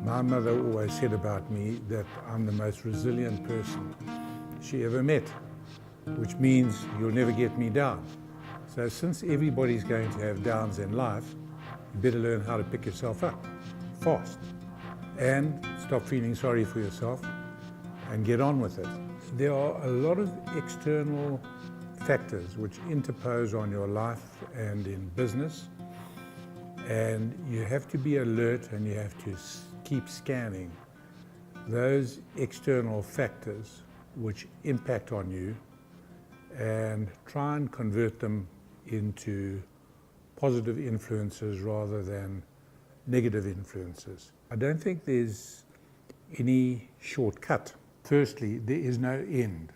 My mother always said about me that I'm the most resilient person she ever met, which means you'll never get me down. So since everybody's going to have downs in life, you better learn how to pick yourself up fast and stop feeling sorry for yourself and get on with it. There are a lot of external factors which interpose on your life and in business, and you have to be alert and you have to keep scanning those external factors which impact on you and try and convert them into positive influences rather than negative influences. I don't think there's any shortcut. Firstly, there is no end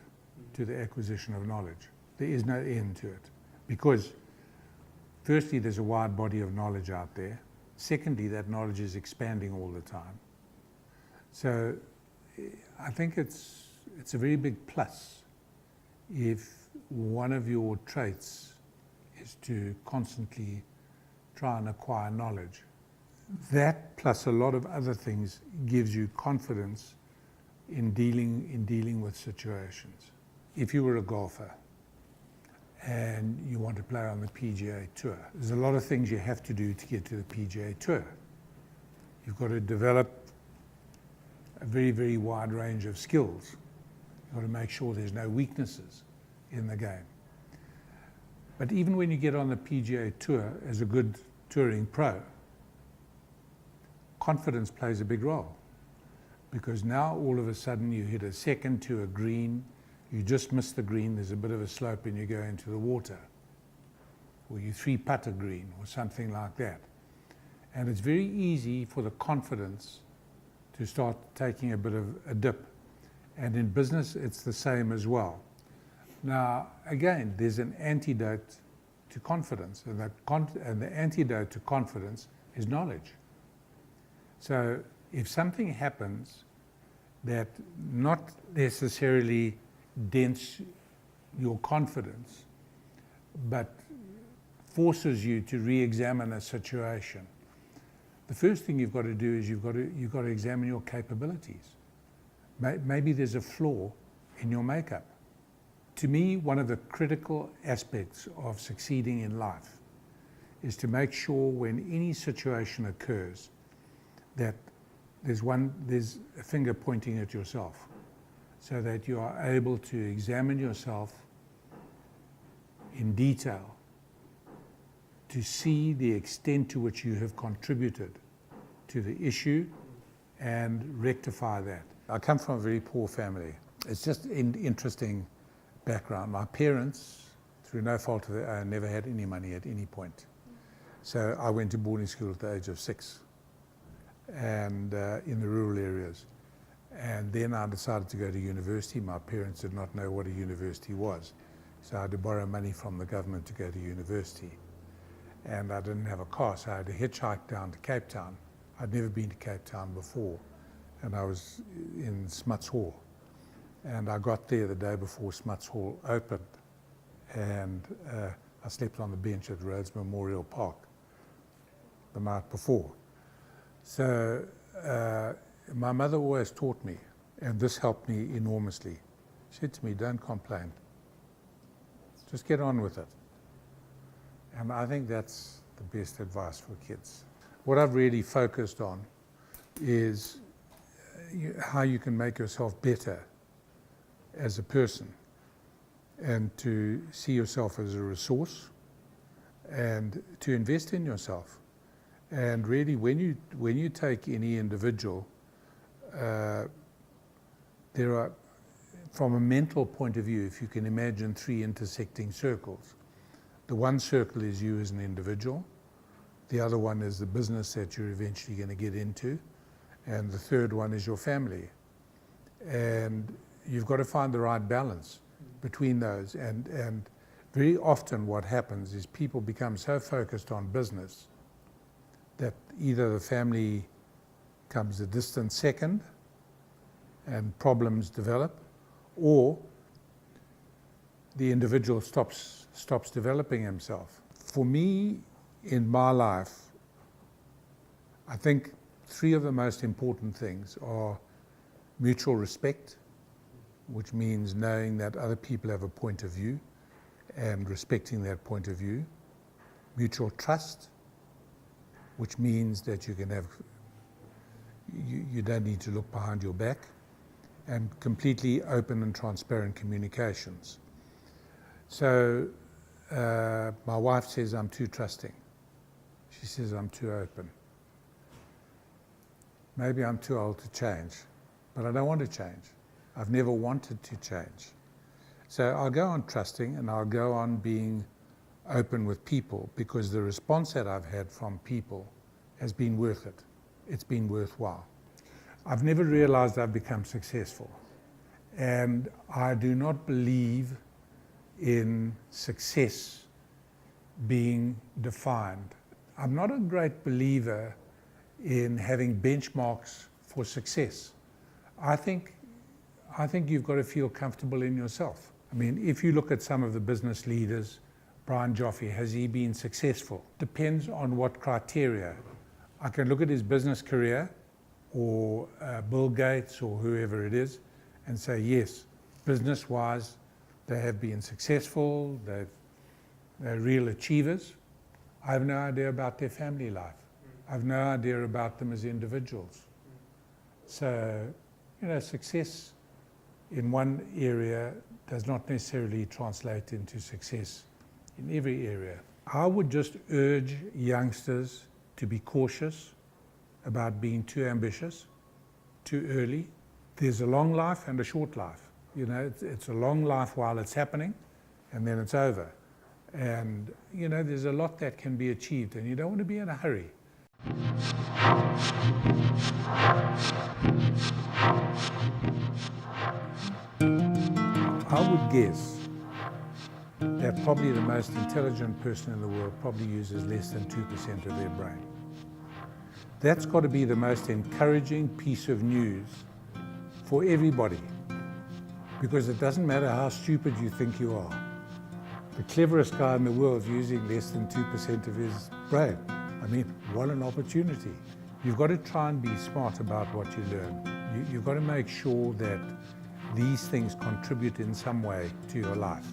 to the acquisition of knowledge. There is no end to it because firstly, there's a wide body of knowledge out there. Secondly, that knowledge is expanding all the time. So I think it's a very big plus if one of your traits is to constantly try and acquire knowledge. That plus a lot of other things gives you confidence in dealing with situations. If you were a golfer and you want to play on the PGA Tour, there's a lot of things you have to do to get to the PGA Tour. You've got to develop a very, very wide range of skills. You've got to make sure there's no weaknesses in the game. But even when you get on the PGA Tour as a good touring pro, confidence plays a big role, because now all of a sudden you hit a second to a green, you just miss the green, there's a bit of a slope and you go into the water, or you three-putt a green or something like that. And it's very easy for the confidence to start taking a bit of a dip. And in business, it's the same as well. Now, again, there's an antidote to confidence, and the antidote to confidence is knowledge. So if something happens that not necessarily dents your confidence, but forces you to re-examine a situation, the first thing you've got to do is you've got to examine your capabilities. Maybe there's a flaw in your makeup. To me, one of the critical aspects of succeeding in life is to make sure when any situation occurs that there's a finger pointing at yourself, so that you are able to examine yourself in detail to see the extent to which you have contributed to the issue and rectify that. I come from a very poor family. It's just an interesting background. My parents, through no fault of their own, never had any money at any point. So I went to boarding school at the age of 6, and in the rural areas. And then I decided to go to university. My parents did not know what a university was. So I had to borrow money from the government to go to university. And I didn't have a car, so I had to hitchhike down to Cape Town. I'd never been to Cape Town before, and I was in Smuts Hall. And I got there the day before Smuts Hall opened, and I slept on the bench at Rhodes Memorial Park the night before. So my mother always taught me, and this helped me enormously. She said to me, don't complain, just get on with it. And I think that's the best advice for kids. What I've really focused on is how you can make yourself better as a person, and to see yourself as a resource and to invest in yourself. And really, when you take any individual, there are, from a mental point of view, if you can imagine 3 intersecting circles. The one circle is you as an individual, the other one is the business that you're eventually going to get into, and the third one is your family. And you've got to find the right balance between those. And very often what happens is people become so focused on business that either the family comes a distant second and problems develop, or the individual stops stops developing himself. For me, in my life, I think 3 of the most important things are mutual respect, which means knowing that other people have a point of view and respecting that point of view. Mutual trust, which means that you can have, you don't need to look behind your back, and completely open and transparent communications. So my wife says I'm too trusting. She says I'm too open. Maybe I'm too old to change, but I don't want to change. I've never wanted to change. So I'll go on trusting, and I'll go on being open with people, because the response that I've had from people has been worth it. It's been worthwhile. I've never realized I've become successful, and I do not believe in success being defined. I'm not a great believer in having benchmarks for success. I think you've got to feel comfortable in yourself. I mean, if you look at some of the business leaders, Brian Joffe, has he been successful? Depends on what criteria. I can look at his business career, or Bill Gates, or whoever it is, and say, yes, business-wise, they have been successful, they're real achievers. I have no idea about their family life. I have no idea about them as individuals. So, success in one area does not necessarily translate into success in every area. I would just urge youngsters to be cautious about being too ambitious, too early. There's a long life and a short life. It's a long life while it's happening, and then it's over. And, there's a lot that can be achieved, and you don't want to be in a hurry. I would guess that probably the most intelligent person in the world probably uses less than 2% of their brain. That's got to be the most encouraging piece of news for everybody, because it doesn't matter how stupid you think you are. The cleverest guy in the world is using less than 2% of his brain. I mean, what an opportunity. You've got to try and be smart about what you learn. You've got to make sure that these things contribute in some way to your life,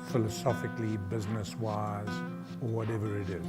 philosophically, business-wise, or whatever it is.